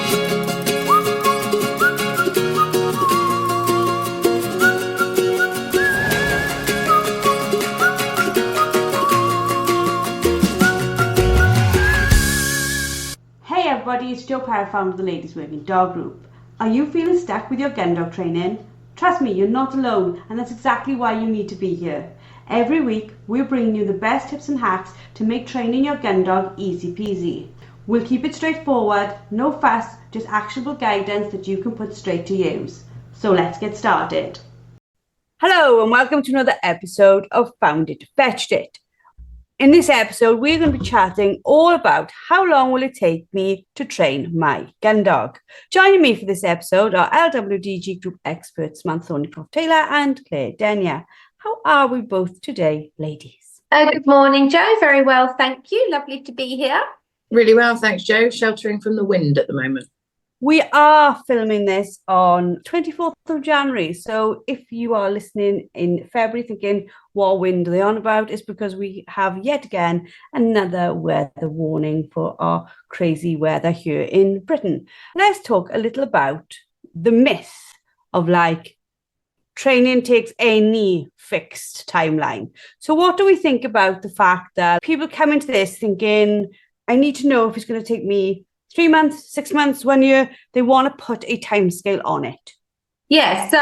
Hey everybody, it's Jo Parra, founder of the Ladies Working Dog Group. Are you feeling stuck with your Gundog training? Trust me, you're not alone, and that's exactly why you need to be here. Every week, we're bringing you the best tips and hacks to make training your Gundog easy peasy. We'll keep it straightforward, no fuss, just actionable guidance that you can put straight to use. So let's get started. Hello and welcome to another episode of Found It, Fetched It. In this episode, we're going to be chatting all about how long will it take me to train my Gundog. Joining me for this episode are LWDG Group experts Samantha Thornycroft-Taylor and Claire Denyer. How are we both today, ladies? Good morning, Jo. Very well, thank you. Lovely to be here. Really well, thanks, Jo. Sheltering from the wind at the moment. We are filming this on 24th of January. So if you are listening in February thinking, what wind are they on about? It's because we have yet again another weather warning for our crazy weather here in Britain. Let's talk a little about the myth of training takes any fixed timeline. So what do we think about the fact that people come into this thinking, I need to know if it's going to take me 3 months, 6 months, 1 year? They want to put a timescale on it. Yeah, so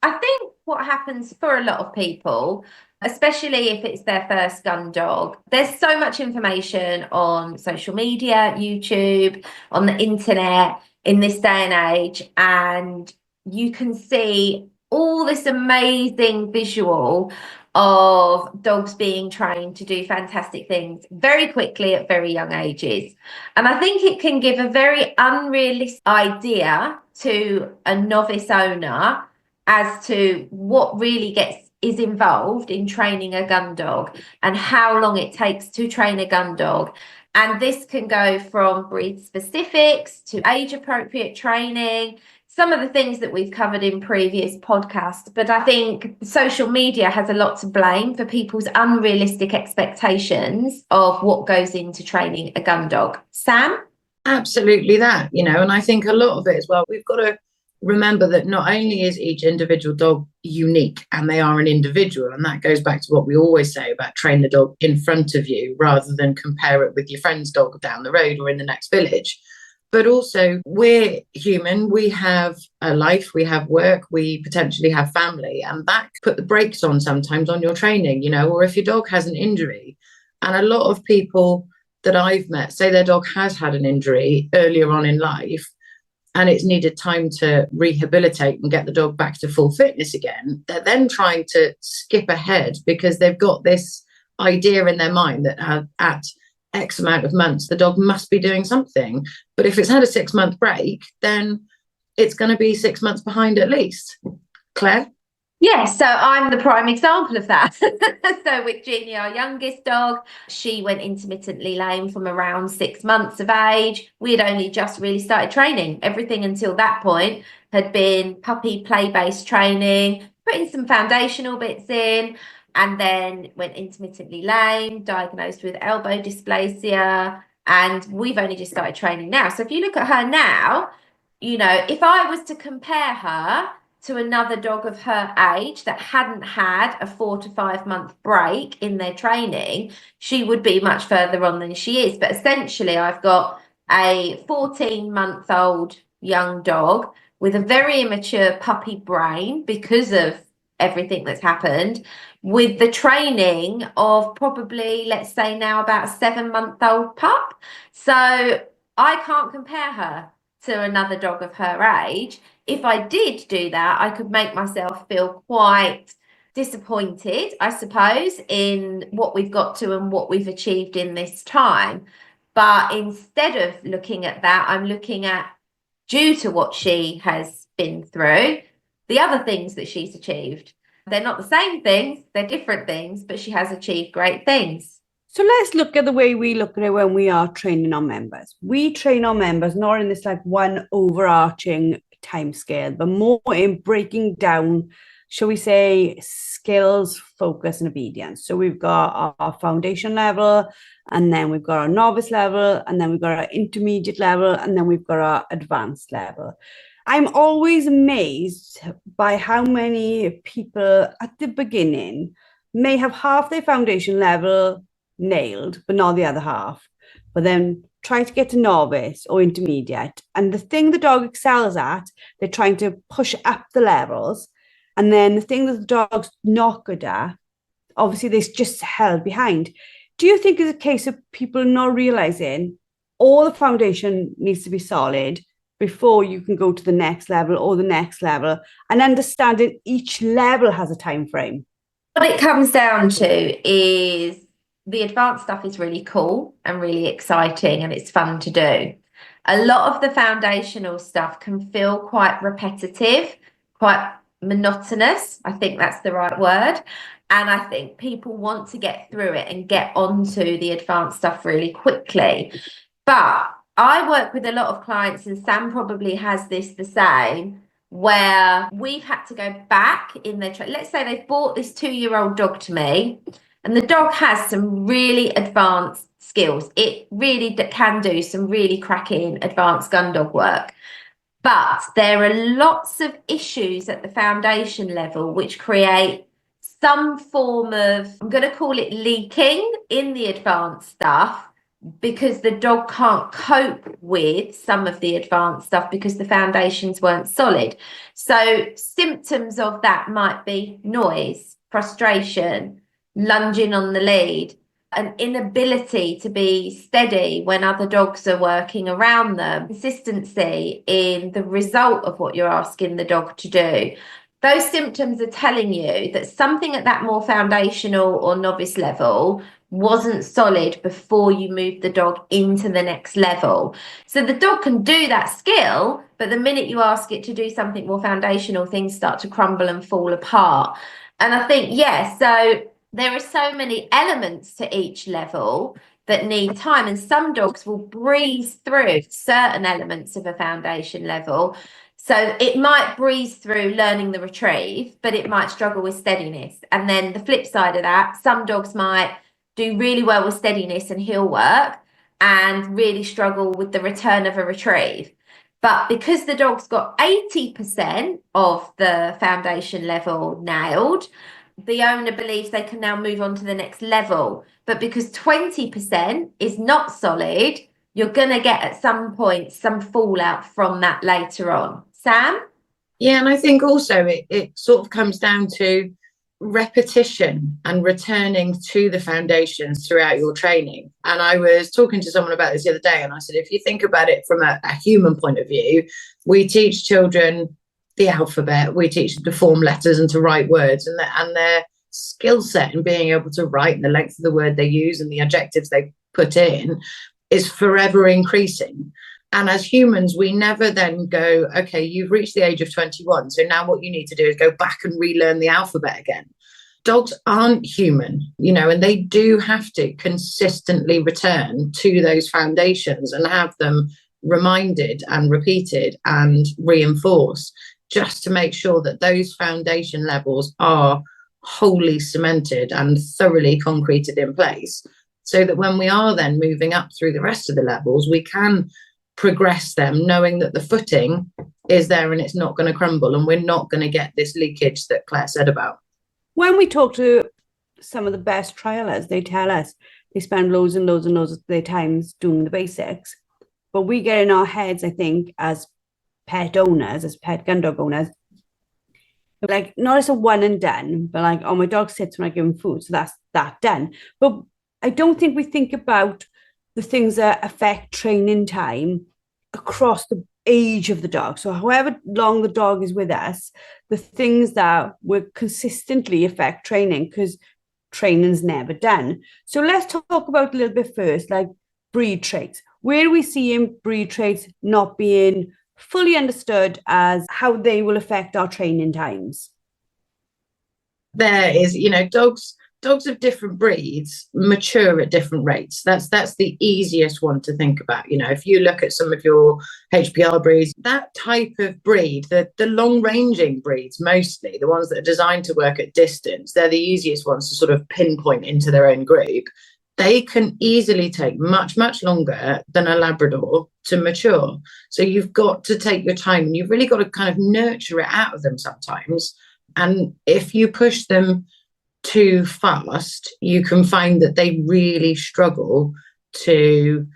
I think what happens for a lot of people, especially if it's their first gun dog, there's so much information on social media, YouTube, on the internet in this day and age, and you can see all this amazing visual of dogs being trained to do fantastic things very quickly at very young ages. And I think it can give a very unrealistic idea to a novice owner as to what really is involved in training a gun dog and how long it takes to train a gun dog. And this can go from breed specifics to age appropriate training, some of the things that we've covered in previous podcasts. But I think social media has a lot to blame for people's unrealistic expectations of what goes into training a gun dog. Sam? Absolutely that, and I think a lot of it as well, we've got to remember that not only is each individual dog unique and they are an individual, and that goes back to what we always say about train the dog in front of you rather than compare it with your friend's dog down the road or in the next village. But also, we're human, we have a life, we have work, we potentially have family, and that put the brakes on sometimes on your training, or if your dog has an injury. And a lot of people that I've met say their dog has had an injury earlier on in life and it's needed time to rehabilitate and get the dog back to full fitness again. They're then trying to skip ahead because they've got this idea in their mind that at X amount of months, the dog must be doing something. But if it's had a 6-month break, then it's going to be 6 months behind at least. Claire? Yes, so I'm the prime example of that. So with Jeannie, our youngest dog, she went intermittently lame from around 6 months of age. We had only just really started training. Everything until that point had been puppy play-based training, putting some foundational bits in, and then went intermittently lame, diagnosed with elbow dysplasia, and we've only just started training now. So if you look at her now, if I was to compare her to another dog of her age that hadn't had a 4 to 5 month break in their training, she would be much further on than she is. But essentially, I've got a 14-month-old young dog with a very immature puppy brain because of everything that's happened, with the training of probably, let's say now, about a 7-month-old pup. So I can't compare her to another dog of her age. If I did do that, I could make myself feel quite disappointed, I suppose, in what we've got to and what we've achieved in this time. But instead of looking at that, I'm looking at, due to what she has been through, the other things that she's achieved. They're not the same things, they're different things, but she has achieved great things. So let's look at the way we look at it when we are training our members. We train our members not in this one overarching time scale, but more in breaking down shall we say, skills, focus, and obedience. So we've got our foundation level, and then we've got our novice level, and then we've got our intermediate level, and then we've got our advanced level. I'm always amazed by how many people at the beginning may have half their foundation level nailed, but not the other half. But then try to get to novice or intermediate. And the thing the dog excels at, they're trying to push up the levels. And then the thing that the dog's not good at, obviously they're just held behind. Do you think it's a case of people not realizing all the foundation needs to be solid before you can go to the next level or the next level, and understanding each level has a time frame? What it comes down to is the advanced stuff is really cool and really exciting, and it's fun to do. A lot of the foundational stuff can feel quite repetitive, quite monotonous. I think that's the right word. And I think people want to get through it and get onto the advanced stuff really quickly. But I work with a lot of clients, and Sam probably has this the same, where we've had to go back in their let's say they've bought this 2-year-old dog to me, and the dog has some really advanced skills. It really can do some really cracking advanced gun dog work. But there are lots of issues at the foundation level which create some form of, I'm going to call it leaking in the advanced stuff, because the dog can't cope with some of the advanced stuff because the foundations weren't solid. So symptoms of that might be noise, frustration, lunging on the lead, an inability to be steady when other dogs are working around them, consistency in the result of what you're asking the dog to do. Those symptoms are telling you that something at that more foundational or novice level wasn't solid before you move the dog into the next level. So the dog can do that skill, but the minute you ask it to do something more foundational, things start to crumble and fall apart. And I think, so there are so many elements to each level that need time, and some dogs will breeze through certain elements of a foundation level. So it might breeze through learning the retrieve, but it might struggle with steadiness. And then the flip side of that, some dogs might do really well with steadiness and heel work and really struggle with the return of a retrieve. But because the dog's got 80% of the foundation level nailed, the owner believes they can now move on to the next level. But because 20% is not solid, you're going to get at some point some fallout from that later on. Sam? Yeah, and I think also it sort of comes down to repetition and returning to the foundations throughout your training. And I was talking to someone about this the other day, and I said, if you think about it from a human point of view, we teach children the alphabet, we teach them to form letters and to write words, and their skill set in being able to write and the length of the word they use and the adjectives they put in is forever increasing. And as humans, we never then go, okay, you've reached the age of 21, so now what you need to do is go back and relearn the alphabet again. Dogs aren't human, and they do have to consistently return to those foundations and have them reminded and repeated and reinforced, just to make sure that those foundation levels are wholly cemented and thoroughly concreted in place, so that when we are then moving up through the rest of the levels, we can progress them knowing that the footing is there and it's not going to crumble, and we're not going to get this leakage that Claire said about. When we talk to some of the best trialers, they tell us they spend loads and loads and loads of their times doing the basics. But we get in our heads, I think, as pet owners, as pet gun dog owners, like, not as a one and done, but like, oh, my dog sits when I give him food, so that's that done. But I don't think we think about the things that affect training time across the age of the dog. So however long the dog is with us, the things that will consistently affect training, because training's never done. So let's talk about a little bit first, like breed traits. Where do we see in breed traits not being fully understood as how they will affect our training times? There is, dogs dogs of different breeds mature at different rates. That's the easiest one to think about. If you look at some of your HPR breeds, that type of breed, the long ranging breeds, mostly the ones that are designed to work at distance, they're the easiest ones to sort of pinpoint into their own group. They can easily take much, much longer than a Labrador to mature. So you've got to take your time, and you've really got to kind of nurture it out of them sometimes. And if you push them too fast, you can find that they really struggle to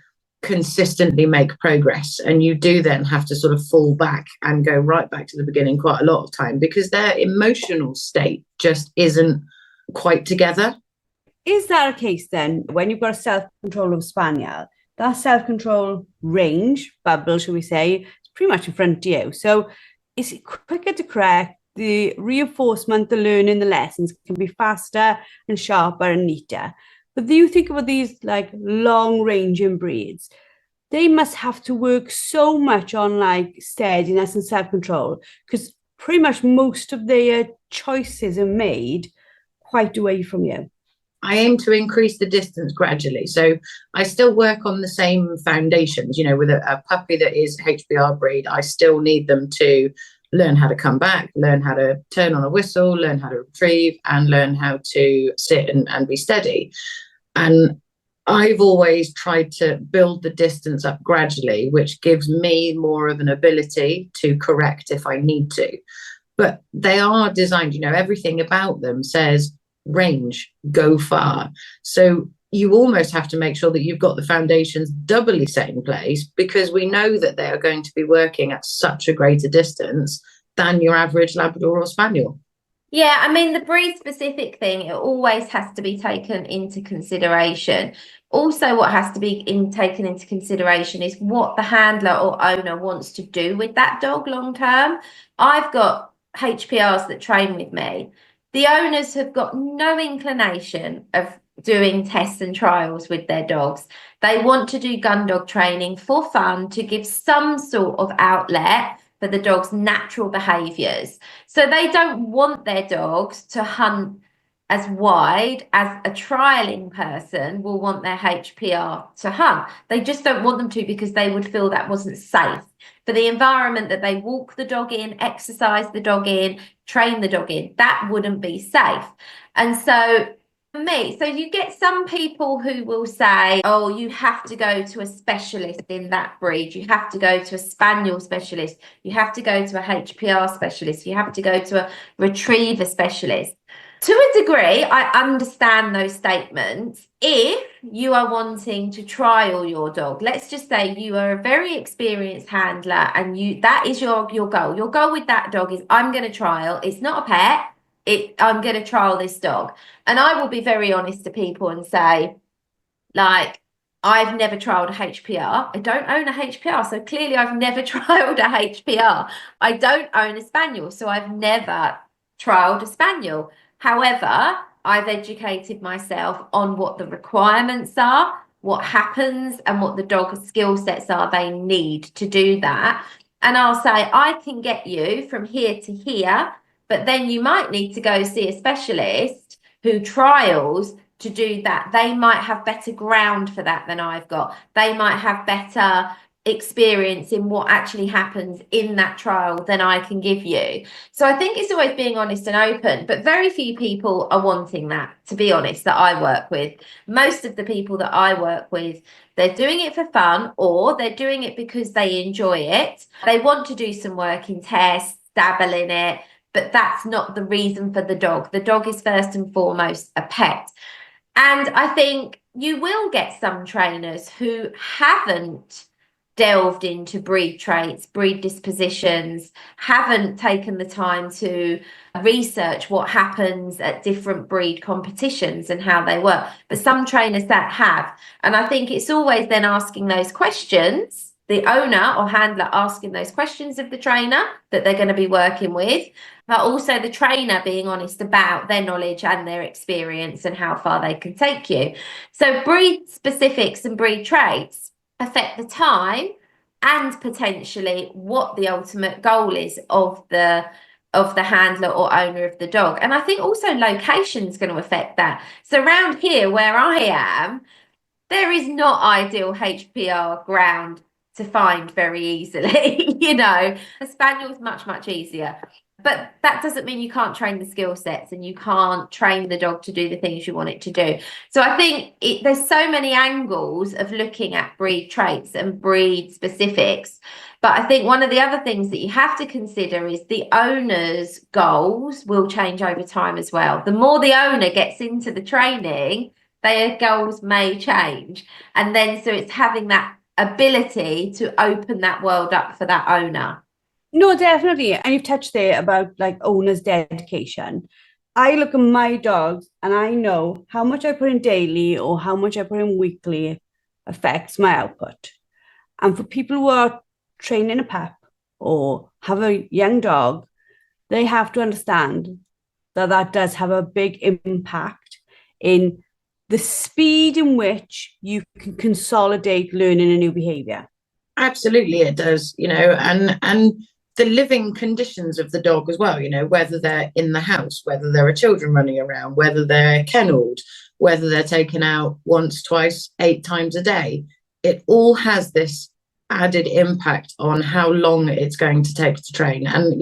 consistently make progress, and you do then have to sort of fall back and go right back to the beginning quite a lot of time, because their emotional state just isn't quite together. Is that a case then, when you've got a self-control of Spaniel, that self-control range, bubble, shall we say, is pretty much in front of you? So is it quicker to correct? The reinforcement, the learning, the lessons can be faster and sharper and neater. But do you think about these like long-ranging breeds? They must have to work so much on like steadiness and self-control, because pretty much most of their choices are made quite away from you. I aim to increase the distance gradually. So I still work on the same foundations. With a puppy that is HBR breed, I still need them to learn how to come back, learn how to turn on a whistle, learn how to retrieve, and learn how to sit and be steady. And I've always tried to build the distance up gradually, which gives me more of an ability to correct if I need to. But they are designed, everything about them says range, go far. So you almost have to make sure that you've got the foundations doubly set in place, because we know that they are going to be working at such a greater distance than your average Labrador or Spaniel. Yeah, I mean, the breed specific thing, it always has to be taken into consideration. Also, what has to be taken into consideration is what the handler or owner wants to do with that dog long term. I've got HPRs that train with me. The owners have got no inclination of doing tests and trials with their dogs. They want to do Gundog training for fun, to give some sort of outlet for the dog's natural behaviours. So they don't want their dogs to hunt as wide as a trialing person will want their HPR to hunt. They just don't want them to, because they would feel that wasn't safe for the environment that they walk the dog in, exercise the dog in, train the dog in. That wouldn't be safe. And so for me, so you get some people who will say, oh, you have to go to a specialist in that breed. You have to go to a spaniel specialist. You have to go to a HPR specialist. You have to go to a retriever specialist. To a degree, I understand those statements. If you are wanting to trial your dog, let's just say you are a very experienced handler and that is your goal. Your goal with that dog is, I'm going to trial. It's not a pet. I'm going to trial this dog. And I will be very honest to people and say, like, I've never trialed a HPR. I don't own a HPR. So clearly I've never trialed a HPR. I don't own a spaniel. So I've never trialed a spaniel. However, I've educated myself on what the requirements are, what happens, and what the dog's skill sets are they need to do that. And I'll say, I can get you from here to here, but then you might need to go see a specialist who trials to do that. They might have better ground for that than I've got. They might have better experience in what actually happens in that trial than I can give you. So I think it's always being honest and open, but very few people are wanting that, to be honest, that I work with. Most of the people that I work with, they're doing it for fun, or they're doing it because they enjoy it. They want to do some work in tests, dabble in it, but that's not the reason for the dog. The dog is first and foremost a pet. And I think you will get some trainers who haven't delved into breed traits, breed dispositions, haven't taken the time to research what happens at different breed competitions and how they work. But some trainers that have. And I think it's always then asking those questions, the owner or handler asking those questions of the trainer that they're going to be working with, but also the trainer being honest about their knowledge and their experience and how far they can take you. So breed specifics and breed traits affect the time and potentially what the ultimate goal is of the of the handler or owner of the dog. And I think also location is going to affect that. So around here where I am, there is not ideal HPR ground to find very easily. A spaniel is much, much easier. But that doesn't mean you can't train the skill sets and you can't train the dog to do the things you want it to do. So I think there's so many angles of looking at breed traits and breed specifics. But I think one of the other things that you have to consider is the owner's goals will change over time as well. The more the owner gets into the training, their goals may change. And then so it's having that ability to open that world up for that owner. No, definitely. And you've touched there about like owner's dedication. I look at my dogs and I know how much I put in daily or how much I put in weekly affects my output. And for people who are training a pup or have a young dog, they have to understand that that does have a big impact in the speed in which you can consolidate learning a new behavior. Absolutely, it does, and the living conditions of the dog as well, whether they're in the house, whether there are children running around, whether they're kennelled, whether they're taken out once, twice, 8 times a day. It all has this added impact on how long it's going to take to train. And,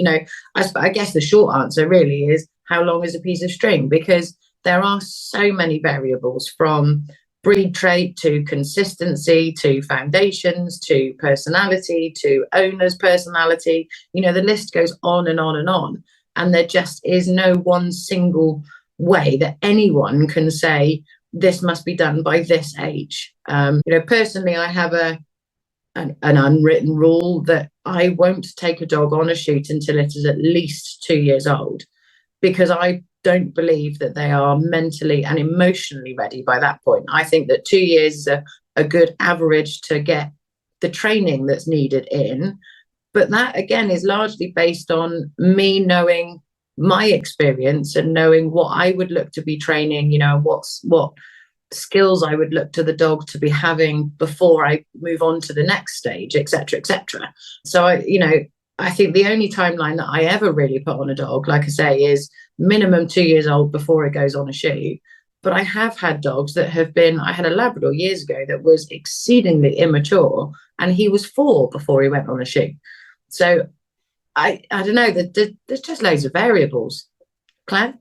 I guess the short answer really is how long is a piece of string, because there are so many variables from breed trait to consistency to foundations to personality to owner's personality. The list goes on and on and on. And there just is no one single way that anyone can say this must be done by this age. Personally, I have an unwritten rule that I won't take a dog on a shoot until it is at least 2 years old, because I don't believe that they are mentally and emotionally ready by that point. I think that 2 years is a good average to get the training that's needed in. But that, again, is largely based on me knowing my experience and knowing what I would look to be training, what skills I would look to the dog to be having before I move on to the next stage, etc., etc. So, I think the only timeline that I ever really put on a dog, like I say, is minimum 2 years old before it goes on a shoot. But I have had dogs that have been, I had a Labrador years ago that was exceedingly immature and he was 4 before he went on a shoot. So I don't know, there's just loads of variables. Claire?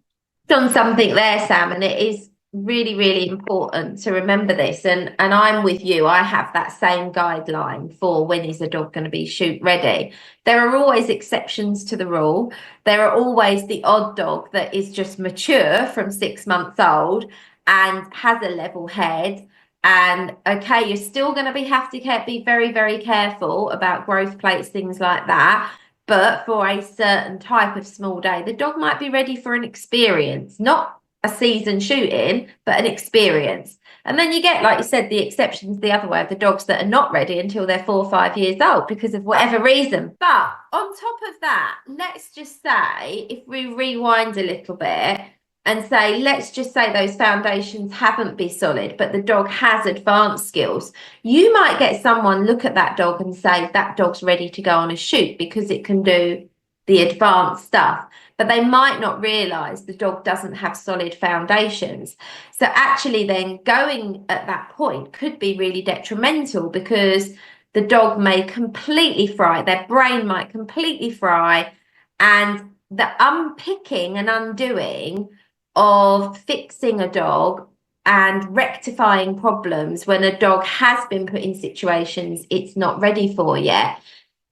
Done something there, Sam, and it is really, really important to remember this. And I'm with you. I have that same guideline for when is a dog going to be shoot ready. There are always exceptions to the rule. There are always the odd dog that is just mature from 6 months old and has a level head. And okay, you're still going to have to be very, very careful about growth plates, things like that. But for a certain type of small day, the dog might be ready for an experience, not a season shooting, but an experience. And then you get, like you said, the exceptions the other way of the dogs that are not ready until they're 4 or 5 years old because of whatever reason. But on top of that, let's just say, if we rewind a little bit and say, let's just say those foundations haven't been solid, but the dog has advanced skills. You might get someone look at that dog and say, that dog's ready to go on a shoot because it can do the advanced stuff. But they might not realise the dog doesn't have solid foundations. So actually then going at that point could be really detrimental because the dog may completely fry, their brain might completely fry, and the unpicking and undoing of fixing a dog and rectifying problems when a dog has been put in situations it's not ready for yet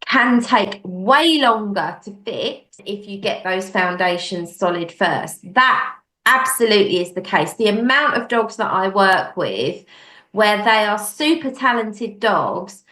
can take way longer to fix if you get those foundations solid first. That absolutely is the case. The amount of dogs that I work with where they are super talented dogs,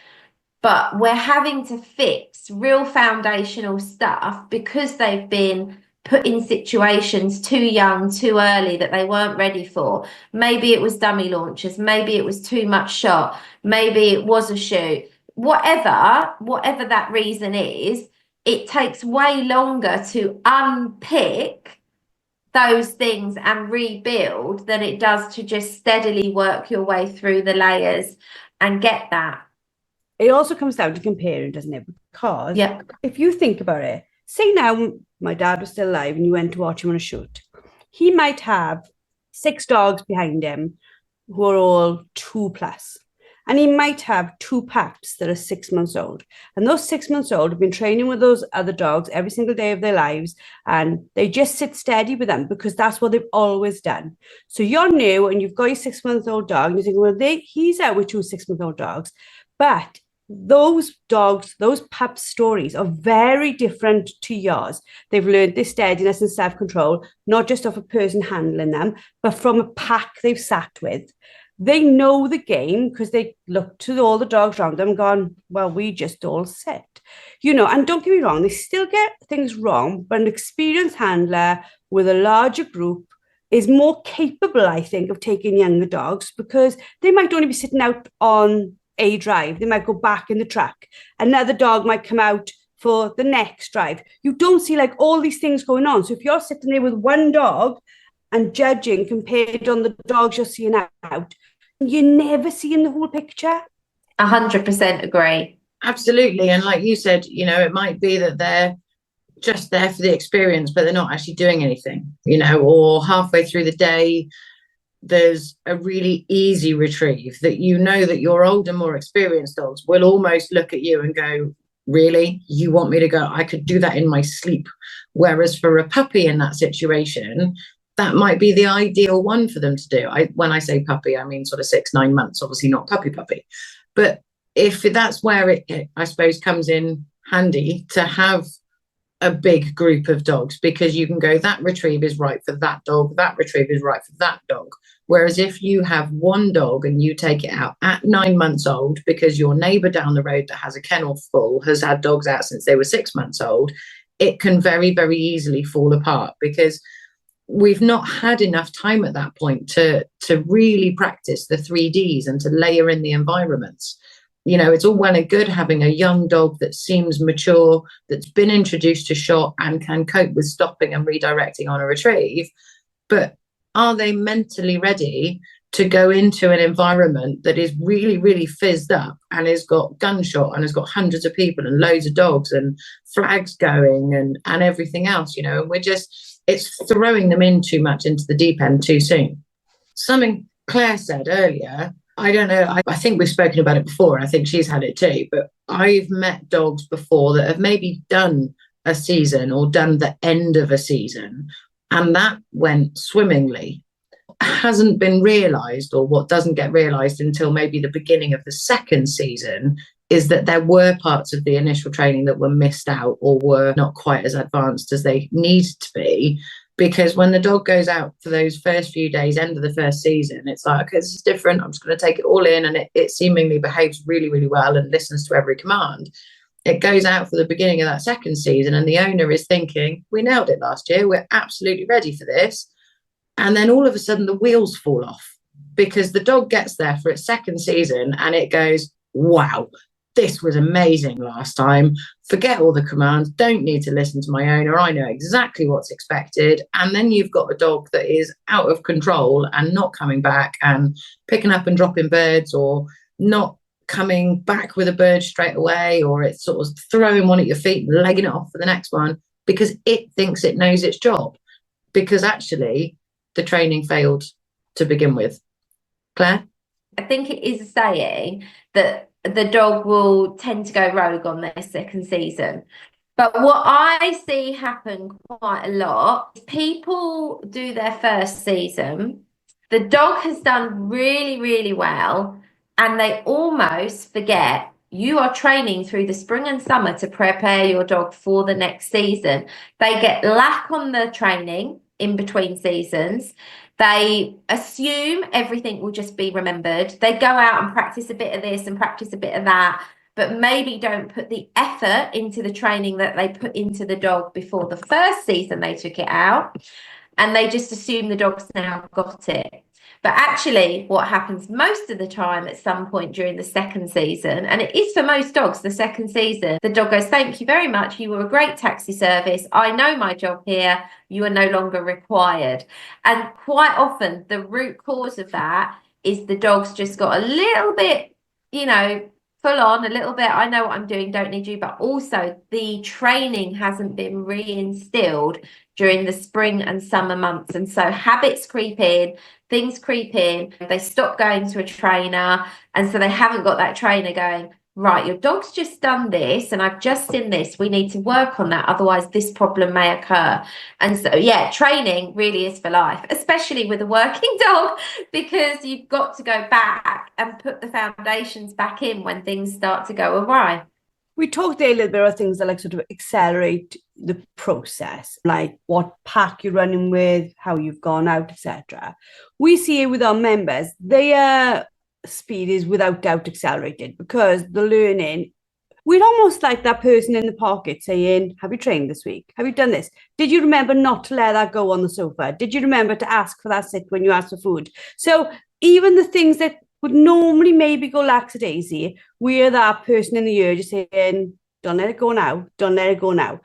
but we're having to fix real foundational stuff because they've been put in situations too young, too early that they weren't ready for. Maybe it was dummy launchers, maybe it was too much shot, maybe it was a shoot. Whatever that reason is, it takes way longer to unpick those things and rebuild than it does to just steadily work your way through the layers and get that. It also comes down to comparing, doesn't it? Because if you think about it, say now my dad was still alive and you went to watch him on a shoot, he might have 6 dogs behind him who are all 2+. And he might have 2 pups that are 6 months old. And those 6 months old have been training with those other dogs every single day of their lives. And they just sit steady with them because that's what they've always done. So you're new and you've got your 6-month-old dog. And you think, well, he's out with 2 6-month-old dogs. But those dogs, those pup stories are very different to yours. They've learned this steadiness and self-control, not just off a person handling them, but from a pack they've sat with. They know the game because they look to all the dogs around them and gone, well, we just all sit. And don't get me wrong, they still get things wrong, but an experienced handler with a larger group is more capable, I think, of taking younger dogs because they might only be sitting out on a drive. They might go back in the truck. Another dog might come out for the next drive. You don't see like all these things going on. So if you're sitting there with one dog and judging compared on the dogs you're seeing out, you're never seeing the whole picture. 100% agree. Absolutely. And like you said, it might be that they're just there for the experience, but they're not actually doing anything, or halfway through the day, there's a really easy retrieve that that your older, more experienced dogs will almost look at you and go, really? You want me to go? I could do that in my sleep. Whereas for a puppy in that situation, that might be the ideal one for them to do. When I say puppy, I mean sort of 6-9 months, obviously not puppy. But if that's where it, I suppose, comes in handy to have a big group of dogs, because you can go, that retrieve is right for that dog, that retrieve is right for that dog. Whereas if you have one dog and you take it out at 9 months old because your neighbour down the road that has a kennel full has had dogs out since they were 6 months old, it can very, very easily fall apart because we've not had enough time at that point to really practice the 3Ds and to layer in the environments. It's all well and good having a young dog that seems mature, that's been introduced to shot and can cope with stopping and redirecting on a retrieve. But are they mentally ready to go into an environment that is really, really fizzed up and has got gunshot and has got hundreds of people and loads of dogs and flags going and everything else, and it's throwing them in too much into the deep end too soon. Something Claire said earlier, I don't know, I think we've spoken about it before, and I think she's had it too, but I've met dogs before that have maybe done a season or done the end of a season, and that went swimmingly. Hasn't been realised, or what doesn't get realised until maybe the beginning of the second season, is that there were parts of the initial training that were missed out or were not quite as advanced as they needed to be. Because when the dog goes out for those first few days, end of the first season, it's like, okay, this is different. I'm just going to take it all in. And it seemingly behaves really, really well and listens to every command. It goes out for the beginning of that second season and the owner is thinking, we nailed it last year. We're absolutely ready for this. And then all of a sudden the wheels fall off because the dog gets there for its second season and it goes, wow, this was amazing last time. Forget all the commands. Don't need to listen to my owner. I know exactly what's expected. And then you've got a dog that is out of control and not coming back and picking up and dropping birds, or not coming back with a bird straight away, or it's sort of throwing one at your feet and legging it off for the next one because it thinks it knows its job, because actually the training failed to begin with. Claire? I think it is a saying that the dog will tend to go rogue on their second season. But what I see happen quite a lot is people do their first season, the dog has done really, really well, and they almost forget you are training through the spring and summer to prepare your dog for the next season. They get lack on the training in between seasons. They assume everything will just be remembered. They go out and practice a bit of this and practice a bit of that, but maybe don't put the effort into the training that they put into the dog before the first season they took it out. And they just assume the dog's now got it. But actually, what happens most of the time at some point during the second season, and it is for most dogs, the second season, the dog goes, thank you very much. You were a great taxi service. I know my job here. You are no longer required. And quite often, the root cause of that is the dog's just got a little bit, full on a little bit. I know what I'm doing, don't need you. But also the training hasn't been reinstilled during the spring and summer months. And so habits creep in, things creep in. They stop going to a trainer. And so they haven't got that trainer going, right, your dog's just done this and I've just seen this. We need to work on that. Otherwise, this problem may occur. And so, yeah, training really is for life, especially with a working dog, because you've got to go back and put the foundations back in when things start to go awry. We talked there a little bit about things that like sort of accelerate the process, like what pack you're running with, how you've gone out, etc. We see it with our members. Their speed is without doubt accelerated because the learning, we're almost like that person in the pocket saying, have you trained this week? Have you done this? Did you remember not to let that go on the sofa? Did you remember to ask for that sit when you asked for food? So even the things that would normally maybe go lackadaisy, we're that person in the ear just saying, don't let it go now, don't let it go now.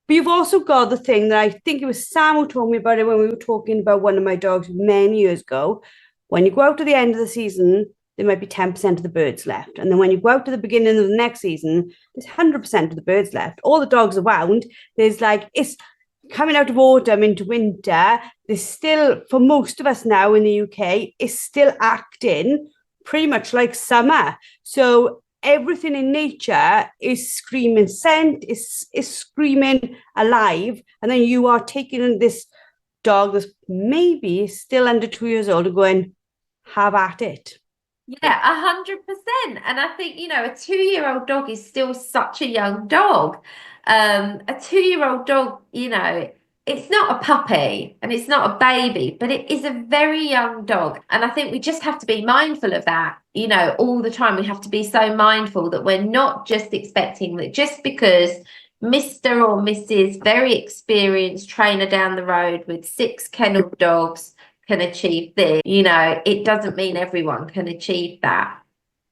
But you've also got the thing that I think it was Sam who told me about it when we were talking about one of my dogs many years ago. When you go out to the end of the season, there might be 10% of the birds left. And then when you go out to the beginning of the next season, there's 100% of the birds left. All the dogs are wound. There's like, it's coming out of autumn into winter. There's still, for most of us now in the UK, it's still acting pretty much like summer. So everything in nature is screaming scent, is screaming alive. And then you are taking this dog that's maybe still under 2 years old and going, have at it. Yeah, 100%. And I think, you know, a 2-year-old dog is still such a young dog. A 2-year-old dog, you know, it's not a puppy and it's not a baby, but it is a very young dog. And I think we just have to be mindful of that, you know, all the time. We have to be so mindful that we're not just expecting that just because Mr. or Mrs. very experienced trainer down the road with 6 kennel dogs can achieve this, you know, it doesn't mean everyone can achieve that.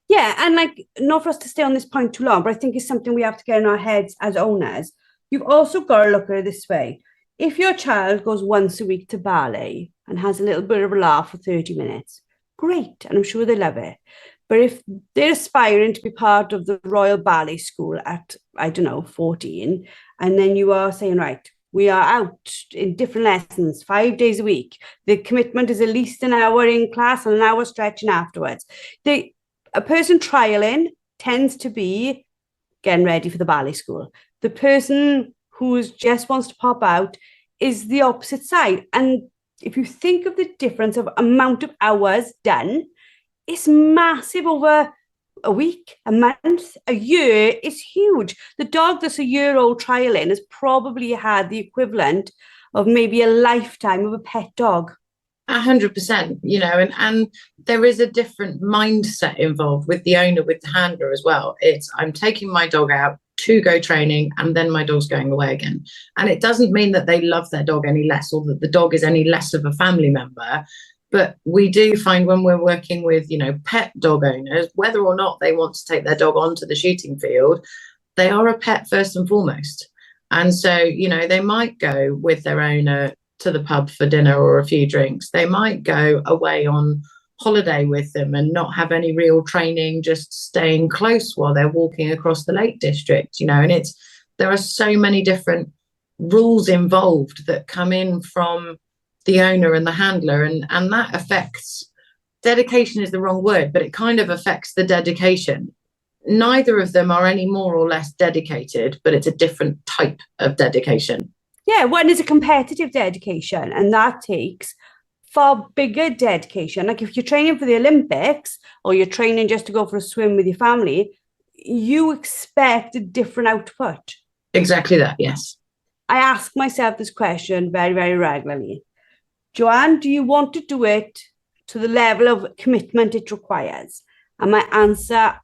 Yeah, and like, not for us to stay on this point too long, but I think it's something we have to get in our heads as owners. You've also got to look at it this way. If your child goes once a week to ballet and has a little bit of a laugh for 30 minutes, great, and I'm sure they love it. But if they're aspiring to be part of the Royal Ballet School at, I don't know, 14, and then you are saying, right, we are out in different lessons 5 days a week. The commitment is at least an hour in class and an hour stretching afterwards. A person trialing tends to be getting ready for the ballet school. The person who just wants to pop out is the opposite side. And if you think of the difference of amount of hours done, it's massive over a week, a month, a year. Is huge. The dog that's a year-old trialing has probably had the equivalent of maybe a lifetime of a pet dog. 100%, you know, and there is a different mindset involved with the owner, with the handler as well. It's, I'm taking my dog out to go training and then my dog's going away again. And it doesn't mean that they love their dog any less or that the dog is any less of a family member. But we do find when we're working with, you know, pet dog owners, whether or not they want to take their dog onto the shooting field, they are a pet first and foremost. And so, you know, they might go with their owner to the pub for dinner or a few drinks. They might go away on holiday with them and not have any real training, just staying close while they're walking across the Lake District, you know, and there are so many different rules involved that come in from the owner and the handler, and that affects, dedication is the wrong word, but it kind of affects the dedication. Neither of them are any more or less dedicated, but it's a different type of dedication. Yeah, one is a competitive dedication, and that takes far bigger dedication. Like if you're training for the Olympics or you're training just to go for a swim with your family, you expect a different output. Exactly that, yes. I ask myself this question very, very regularly. Joanne, do you want to do it to the level of commitment it requires? And my answer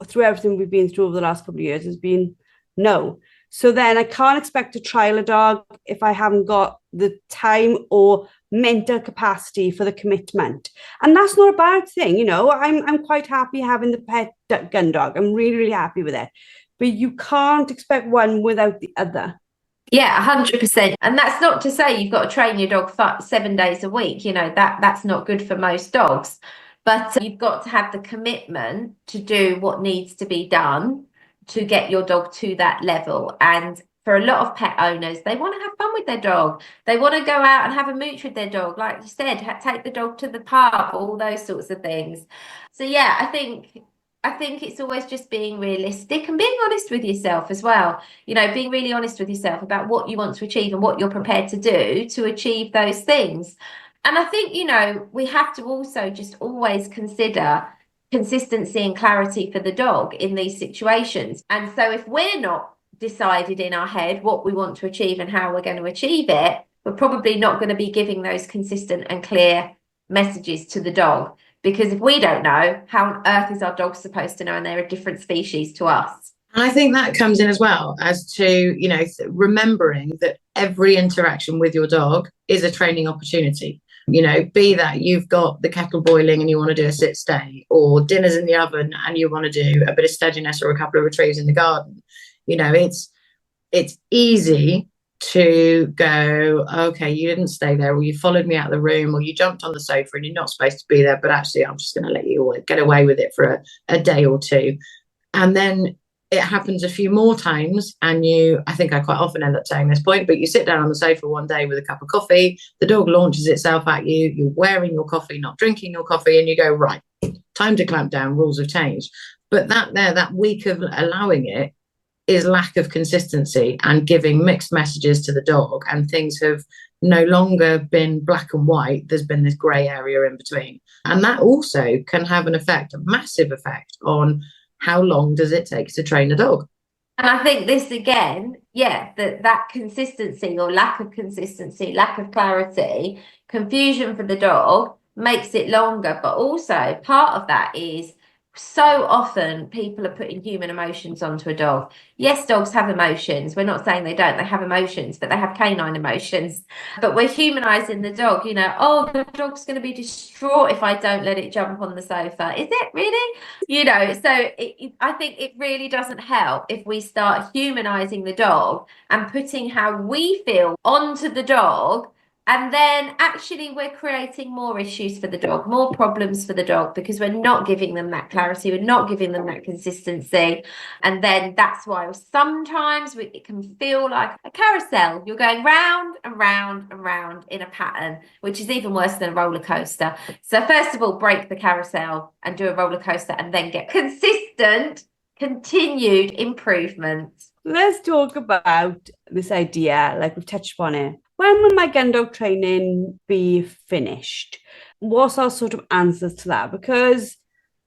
through everything we've been through over the last couple of years has been no. So then I can't expect to trial a dog if I haven't got the time or mental capacity for the commitment. And that's not a bad thing, you know. I'm quite happy having the pet Gundog. I'm really, really happy with it. But you can't expect one without the other. Yeah, 100%. And that's not to say you've got to train your dog 7 days a week. You know, that's not good for most dogs. But you've got to have the commitment to do what needs to be done to get your dog to that level. And for a lot of pet owners, they want to have fun with their dog. They want to go out and have a mooch with their dog. Like you said, take the dog to the pub, all those sorts of things. So yeah, I think it's always just being realistic and being honest with yourself as well. You know, being really honest with yourself about what you want to achieve and what you're prepared to do to achieve those things. And I think, you know, we have to also just always consider consistency and clarity for the dog in these situations. And so if we're not decided in our head what we want to achieve and how we're going to achieve it, we're probably not going to be giving those consistent and clear messages to the dog. Because if we don't know, how on earth is our dog supposed to know? And they're a different species to us. And I think that comes in as well as to, you know, remembering that every interaction with your dog is a training opportunity. You know, be that you've got the kettle boiling and you want to do a sit stay, or dinner's in the oven and you want to do a bit of steadiness or a couple of retrieves in the garden. You know, it's easy to go, okay, you didn't stay there, or you followed me out of the room, or you jumped on the sofa and you're not supposed to be there, but actually I'm just going to let you get away with it for a day or two. And then it happens a few more times, and I think I quite often end up saying this point, but you sit down on the sofa one day with a cup of coffee, the dog launches itself at you, you're wearing your coffee, not drinking your coffee, and you go, right, time to clamp down, rules have changed. But that week of allowing it is lack of consistency and giving mixed messages to the dog, and things have no longer been black and white. There's been this grey area in between. And that also can have an effect, a massive effect, on how long does it take to train a dog. And I think this again, yeah, that consistency or lack of consistency, lack of clarity, confusion for the dog makes it longer. But also part of that is so often people are putting human emotions onto a dog. Yes, dogs have emotions. We're not saying they don't. They have emotions, but they have canine emotions. But we're humanizing the dog. You know, oh, the dog's going to be distraught if I don't let it jump on the sofa. Is it really? You know, so I think it really doesn't help if we start humanizing the dog and putting how we feel onto the dog. And then actually we're creating more issues for the dog, more problems for the dog, because we're not giving them that clarity, we're not giving them that consistency. And then that's why sometimes it can feel like a carousel. You're going round and round and round in a pattern, which is even worse than a roller coaster. So first of all, break the carousel and do a roller coaster, and then get consistent, continued improvement. Let's talk about this idea, like we've touched upon it. When will my Gundog training be finished? What's our sort of answers to that? Because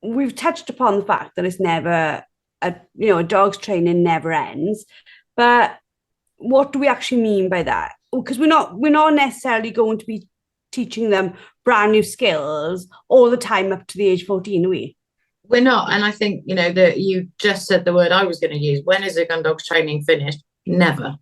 we've touched upon the fact that it's never, a dog's training never ends. But what do we actually mean by that? Because we're not necessarily going to be teaching them brand new skills all the time up to the age 14, are we? We're not. And I think, that you just said the word I was going to use. When is a Gundog's training finished? Never.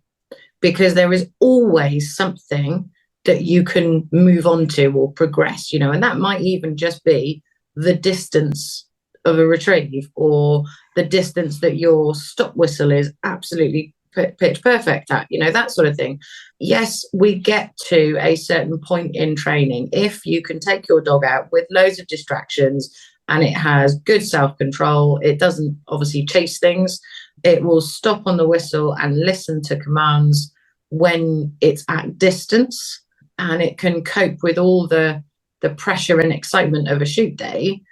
Because there is always something that you can move on to or progress, and that might even just be the distance of a retrieve, or the distance that your stop whistle is absolutely pitch perfect at, that sort of thing. Yes, we get to a certain point in training if you can take your dog out with loads of distractions and it has good self-control. It doesn't obviously chase things. It will stop on the whistle and listen to commands when it's at distance, and it can cope with all the pressure and excitement of a shoot day.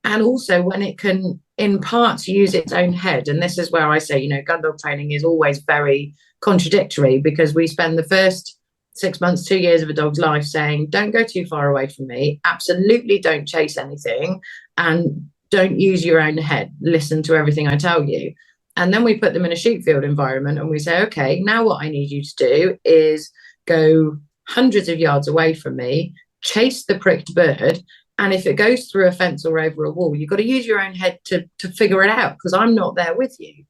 And also when it can, in parts, use its own head. And this is where I say, Gundog training is always very contradictory, because we spend the first 6 months, 2 years of a dog's life saying, don't go too far away from me, absolutely don't chase anything, and don't use your own head, listen to everything I tell you. And then we put them in a shoot field environment and we say, okay, now what I need you to do is go hundreds of yards away from me, chase the pricked bird. And if it goes through a fence or over a wall, you've got to use your own head to figure it out, because I'm not there with you.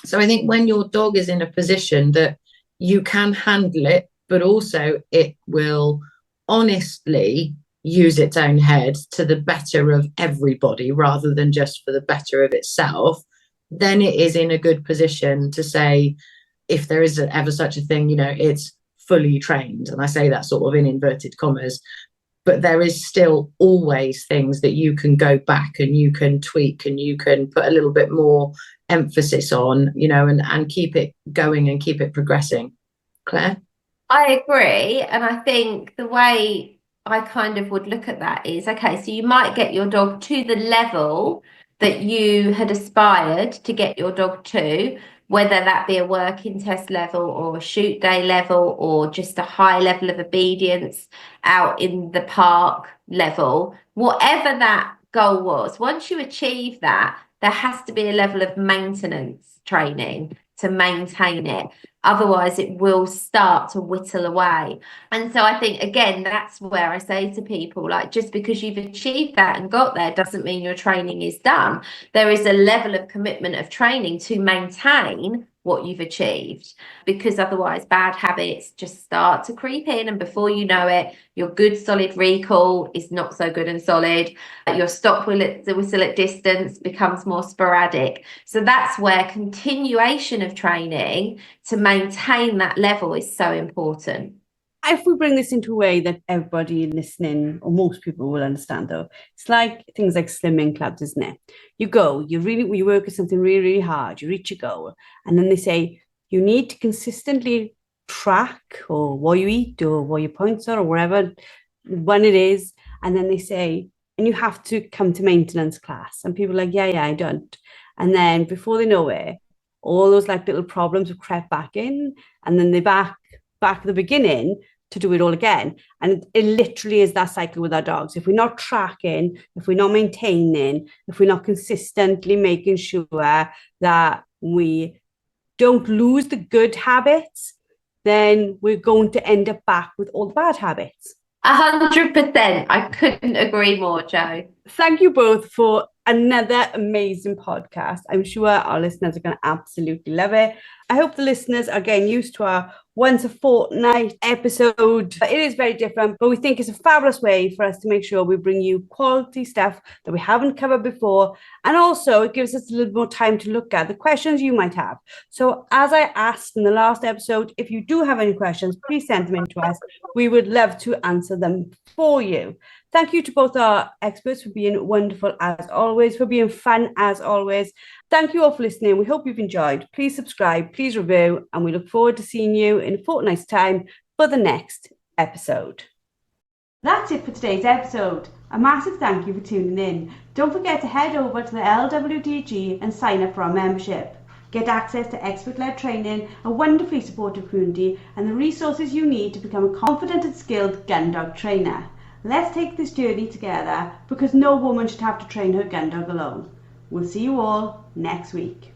So I think when your dog is in a position that you can handle it, but also it will honestly use its own head to the better of everybody rather than just for the better of itself, then it is in a good position to say, if there is ever such a thing, it's fully trained. And I say that sort of in inverted commas. but there is still always things that you can go back and you can tweak and you can put a little bit more emphasis on, and keep it going and keep it progressing. Claire? I agree. And I think the way I kind of would look at that is, okay, so you might get your dog to the level that you had aspired to get your dog to, whether that be a working test level or a shoot day level or just a high level of obedience out in the park level, whatever that goal was. Once you achieve that, there has to be a level of maintenance training to maintain it. Otherwise, it will start to whittle away. And so I think, again, that's where I say to people, like, just because you've achieved that and got there doesn't mean your training is done. There is a level of commitment of training to maintain what you've achieved, because otherwise bad habits just start to creep in, and before you know it, your good solid recall is not so good and solid. Your stop whistle at distance becomes more sporadic. So that's where continuation of training to maintain that level is so important. If we bring this into a way that everybody listening, or most people, will understand, though, it's like things like slimming clubs, isn't it? You work at something really, really hard, you reach a goal, and then they say you need to consistently track or what you eat or what your points are or whatever one it is, and then they say, and you have to come to maintenance class, and people are like, yeah, I don't. And then before they know it, all those like little problems have crept back in, and then they're back at the beginning to do it all again. And it literally is that cycle with our dogs. If we're not tracking, if we're not maintaining, if we're not consistently making sure that we don't lose the good habits, then we're going to end up back with all the bad habits. 100%. I couldn't agree more, Jo. Thank you both for another amazing podcast. I'm sure our listeners are going to absolutely love it. I hope the listeners are getting used to our once a fortnight episode. It is very different, but we think it's a fabulous way for us to make sure we bring you quality stuff that we haven't covered before. And also it gives us a little more time to look at the questions you might have. So as I asked in the last episode, if you do have any questions, please send them in to us. We would love to answer them for you. Thank you to both our experts for being wonderful as always, for being fun as always. Thank you all for listening. We hope you've enjoyed. Please subscribe, please review, and we look forward to seeing you in a fortnight's time for the next episode. That's it for today's episode. A massive thank you for tuning in. Don't forget to head over to the LWDG and sign up for our membership. Get access to expert-led training, a wonderfully supportive community, and the resources you need to become a confident and skilled gun dog trainer. Let's take this journey together, because no woman should have to train her gun dog alone. We'll see you all next week.